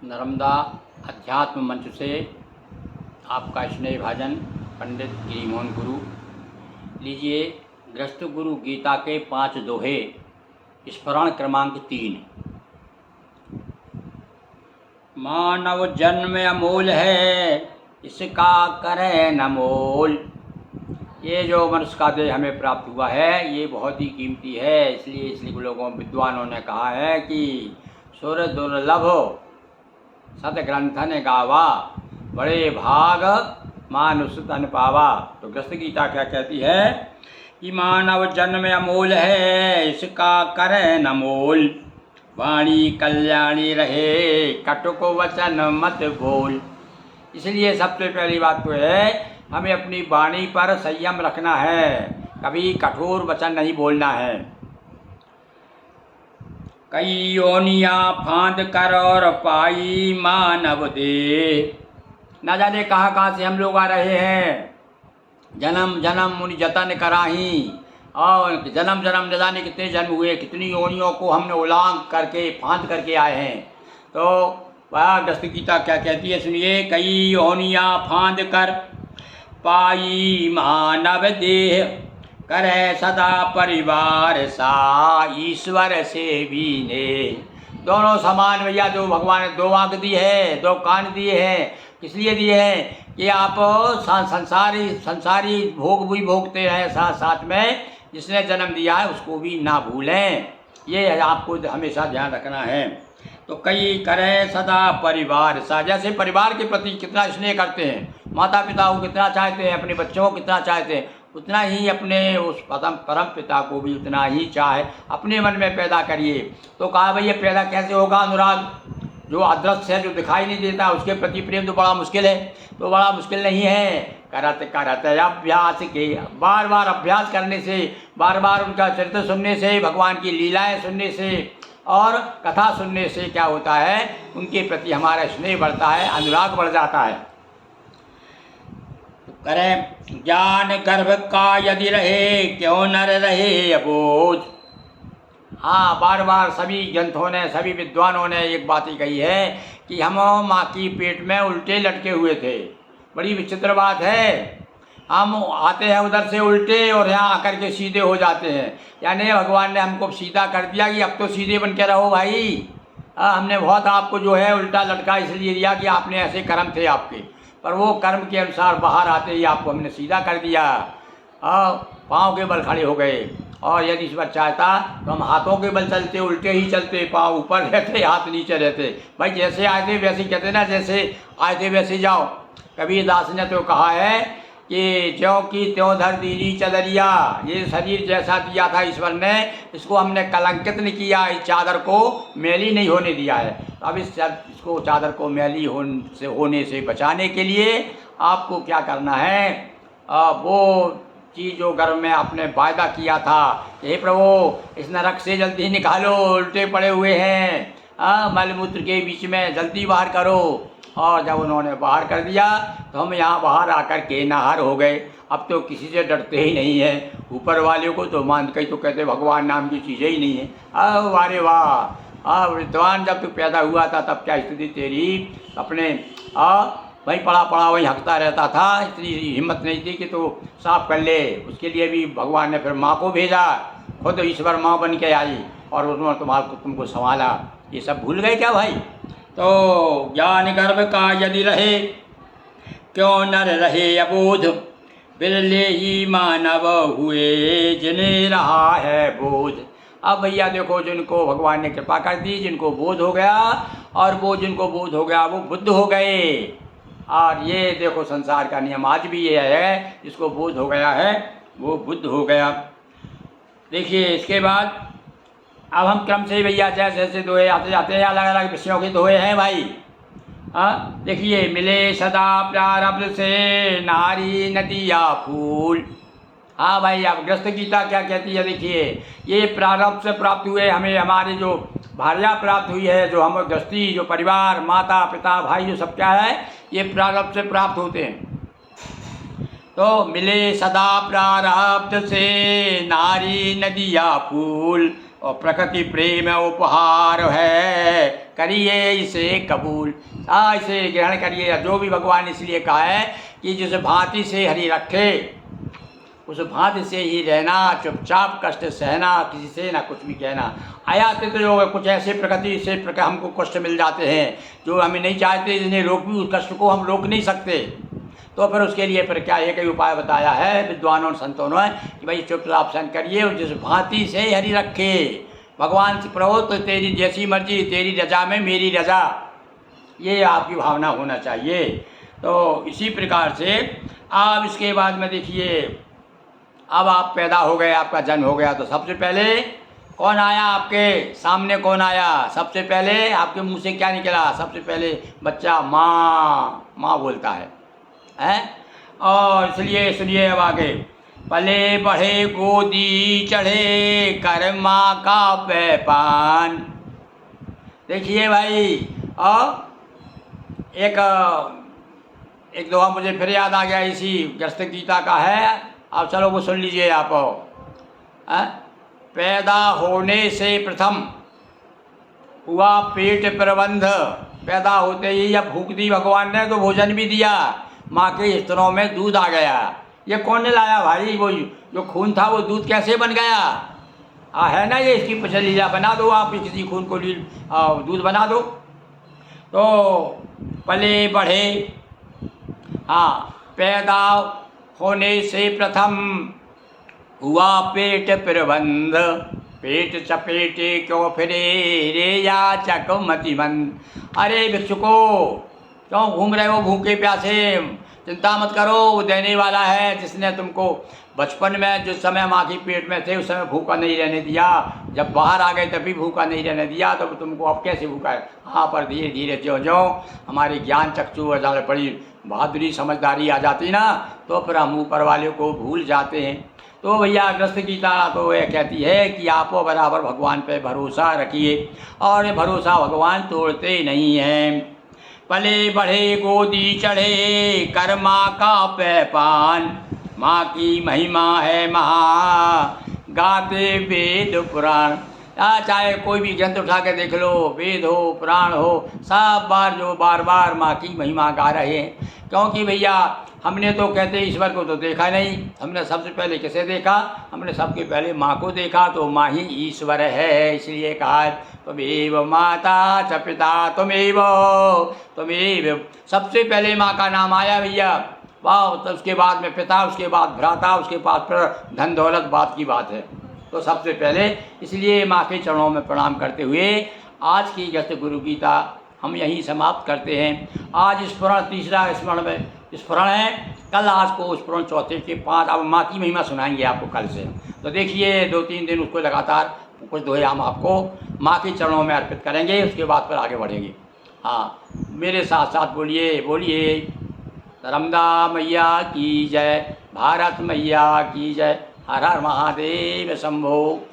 नर्मदा अध्यात्म मंच से आपका स्नेह भाजन पंडित गिरिमोहन गुरु। लीजिए गृहस्थ गुरु गीता के 5 दोहे, स्मरण क्रमांक 3। मानव जन्म अमूल है, इसका करें न मोल। ये जो मनुष्य का देह हमें प्राप्त हुआ है ये बहुत ही कीमती है। इसलिए लोगों विद्वानों ने कहा है कि सुर दुर्लभ सतग्रंथन गावा, बड़े भाग मानुष तन पावा। तो गृहस्थ गीता क्या कहती है कि मानव जन्म अमूल है, इसका करे न मोल। वाणी कल्याणी रहे, कटुक वचन मत बोल। इसलिए सबसे पहली बात तो है हमें अपनी वाणी पर संयम रखना है, कभी कठोर वचन नहीं बोलना है। कई योनियाँ फांद कर और पाई मानव दे। न जाने कहाँ कहाँ से हम लोग आ रहे हैं, जन्म जन्म मुनि जतन कराही, और जन्म जन्म न जाने कितने जन्म हुए, कितनी योनियों को हमने उलांघ करके फांद करके आए हैं। तो वह गृहस्थ गीता क्या कहती है सुनिए। कई योनियाँ फांद कर पाई मानव देह, करे सदा परिवार सा ईश्वर से भी ने। दोनों समान भैया, जो भगवान ने 2 आँख दी है, 2 कान दिए हैं, किस लिए दिए हैं कि आप संसारी भोग भी भोगते हैं, साथ साथ में जिसने जन्म दिया है उसको भी ना भूलें। ये आपको हमेशा ध्यान रखना है। तो कई करें सदा परिवार सा, जैसे परिवार के प्रति कितना स्नेह करते हैं, माता पिता को कितना चाहते हैं, अपने बच्चों को कितना चाहते हैं, उतना ही अपने उस परम पिता को भी उतना ही चाहे अपने मन में पैदा करिए। तो कहा भाई ये पैदा कैसे होगा? अनुराग जो अदृश्य है, जो दिखाई नहीं देता, उसके प्रति प्रेम तो बड़ा मुश्किल है। तो बड़ा मुश्किल नहीं है, करत करत अभ्यास के, बार बार अभ्यास करने से, बार बार उनका चरित्र सुनने से, भगवान की लीलाएं सुनने से और कथा सुनने से क्या होता है, उनके प्रति हमारा स्नेह बढ़ता है, अनुराग बढ़ जाता है। करें ज्ञान गर्भ का यदि रहे, क्यों नर रहे अबोध। हाँ, बार बार सभी ग्रंथों ने, सभी विद्वानों ने एक बात ही कही है कि हम माँ की पेट में उल्टे लटके हुए थे। बड़ी विचित्र बात है, हम आते हैं उधर से उल्टे और यहाँ आकर के सीधे हो जाते हैं। यानी भगवान ने हमको सीधा कर दिया कि अब तो सीधे बन के रहो भाई। हमने बहुत आपको जो है उल्टा लटका इसलिए दिया कि आपने ऐसे कर्म थे आपके, पर वो कर्म के अनुसार बाहर आते ही आपको हमने सीधा कर दिया। पाँव के बल खड़े हो गए, और यदि ईश्वर चाहता तो हम हाथों के बल चलते, उल्टे ही चलते, पाँव ऊपर रहते, हाथ नीचे रहते। भाई जैसे आए थे वैसे, कहते ना जैसे आए थे वैसे जाओ। कबीरदास ने तो कहा है कि ज्यों की त्यों धर दीनी चदरिया। ये शरीर जैसा दिया था ईश्वर ने, इसको हमने कलंकित नहीं किया, इस चादर को मैली नहीं होने दिया है। अब इसको चादर को मैली होने से बचाने के लिए आपको क्या करना है, वो चीज़ जो गर्भ में आपने वायदा किया था, हे प्रभु इस नरक से जल्दी निकालो, उल्टे पड़े हुए हैं, मलमूत्र के बीच में जल्दी बाहर करो। और जब उन्होंने बाहर कर दिया तो हम यहाँ बाहर आकर के नाहर हो गए। अब तो किसी से डरते ही नहीं है, ऊपर वाले को तो मान के तो कहते भगवान नाम की चीज़ें ही नहीं है। अरे वाह, विद्वान जब तू पैदा हुआ था तब क्या स्थिति तेरी, अपने वहीं पड़ा पड़ा वहीं हंसता रहता था, इतनी हिम्मत नहीं थी कि तो साफ कर ले। उसके लिए भी भगवान ने फिर माँ को भेजा, खुद ईश्वर माँ बन के आई और उन्होंने तुमको संभाला। ये सब भूल गए क्या भाई? तो ज्ञान गर्भ का यदि रहे, क्यों नर रहे अबोध। बिरले ही मानव हुए, जिन्हें रहा है बोध। अब भैया देखो, जिनको भगवान ने कृपा कर दी, जिनको बोध हो गया, और वो जिनको बोध हो गया वो बुद्ध हो गए। और ये देखो संसार का नियम आज भी ये है, जिसको बोध हो गया है वो बुद्ध हो गया। देखिए इसके बाद अब हम क्रम से भैया जैसे जैसे दोहे आते जाते हैं, अलग अलग विषयों के दोहे हैं भाई। देखिए, मिले सदा प्रारब्ध से नारी नदिया फूल। हाँ भाई, अब गृहस्थ गीता क्या कहती है, देखिए ये प्रारब्ध से प्राप्त हुए हमें, हमारी जो भार्या प्राप्त हुई है, जो हम गृहस्थी, जो परिवार, माता पिता भाई, जो सब क्या है, ये प्रारब्ध से प्राप्त होते हैं। तो मिले सदा प्रारब्ध से नारी नदिया फूल, और प्रकृति प्रेम उपहार है, करिए इसे कबूल। इसे ग्रहण करिए। जो भी भगवान इसलिए कहा है कि जिस भांति से हरि रखे उस भांति से ही रहना, चुपचाप कष्ट सहना, किसी से ना कुछ भी कहना। आयातित योग कुछ ऐसे प्रकृति से हमको कष्ट मिल जाते हैं जो हमें नहीं चाहते, जिन्हें रोक भी उस कष्ट को हम रोक नहीं सकते। तो फिर उसके लिए फिर क्या एक ही उपाय बताया है विद्वानों संतों ने कि भाई चुपचाप सहन करिए और जिस भांति से हरि रखे। भगवान से प्रभु तो तेरी जैसी मर्जी, तेरी रजा में मेरी रजा, ये आपकी भावना होना चाहिए। तो इसी प्रकार से अब इसके बाद में देखिए, अब आप पैदा हो गए, आपका जन्म हो गया, तो सबसे पहले कौन आया आपके सामने? कौन आया सबसे पहले? आपके मुंह से क्या निकला? सबसे पहले बच्चा माँ, माँ बोलता है। और इसलिए सुनिए अब आगे, पले बढ़े गोदी चढ़े कर माँ का पैपान। देखिए भाई, एक दोहा मुझे फिर याद आ गया, इसी ग्रस्त गीता का है। अब चलो वो सुन लीजिए आप। पैदा होने से प्रथम हुआ पेट प्रबंध। पैदा होते ही जब भूख दी भगवान ने तो भोजन भी दिया, माँ के स्तनों में दूध आ गया। ये कौन ने लाया भाई? वो जो खून था वो दूध कैसे बन गया? है ना, ये इसकी पचलीला बना दो आप, किसी खून को दूध बना दो। तो पले बढ़े, पैदा होने से प्रथम हुआ पेट प्रबंध। पेट चपेटे क्यों फिरे रे याचक मतिमंद। अरे भिक्षुको, क्यों घूम रहे हो भूखे प्यासे? चिंता मत करो, वो देने वाला है जिसने तुमको बचपन में जिस समय माँ की पेट में थे उस समय भूखा नहीं रहने दिया, जब बाहर आ गए तभी भूखा नहीं रहने दिया, तो तुमको अब कैसे भूखा है? हाँ, पर धीरे धीरे ज्यों ज्यों हमारी ज्ञान चक्षु बड़ी बहादुरी समझदारी आ जाती ना, तो फिर हम ऊपर वाले को भूल जाते हैं। तो भैया ग्रस्त गीता तो यह कहती है कि आप बराबर भगवान पे भरोसा रखिए, और ये भरोसा भगवान तोड़ते नहीं हैं। पले बढ़े गोदी चढ़े कर माँ का पैपान। माँ की महिमा है महा गाते वेद पुराण। चाहे कोई भी ग्रंथ उठा के देख लो, वेद हो पुराण हो, सब बार बार माँ की महिमा गा रहे हैं। क्योंकि भैया हमने तो कहते ईश्वर को तो देखा नहीं, हमने सबसे पहले किसे देखा? हमने सबके पहले माँ को देखा, तो माँ ही ईश्वर है। इसलिए कहा तुमेव माता च पिता तुमेव। सबसे पहले माँ का नाम आया भैया, वाह। तो उसके बाद में पिता, उसके बाद भ्राता, उसके बाद फिर धन दौलत, बात की बात है। तो सबसे पहले इसलिए माँ के चरणों में प्रणाम करते हुए आज की ग्रस्त गुरु गीता हम यहीं समाप्त करते हैं। आज स्मरण तीसरा स्मरण में स्मरण है, कल आज को स्मरण चौथे के 5 अब माँ की महिमा सुनाएंगे आपको कल से। तो देखिए 2-3 दिन उसको लगातार कुछ दोहे हम आपको माँ के चरणों में अर्पित करेंगे, उसके बाद फिर आगे बढ़ेंगे। हाँ, मेरे साथ साथ बोलिए बोलिए, नर्मदा मैया की जय, भारत मैया की जय, हर हर महादेव शंभो।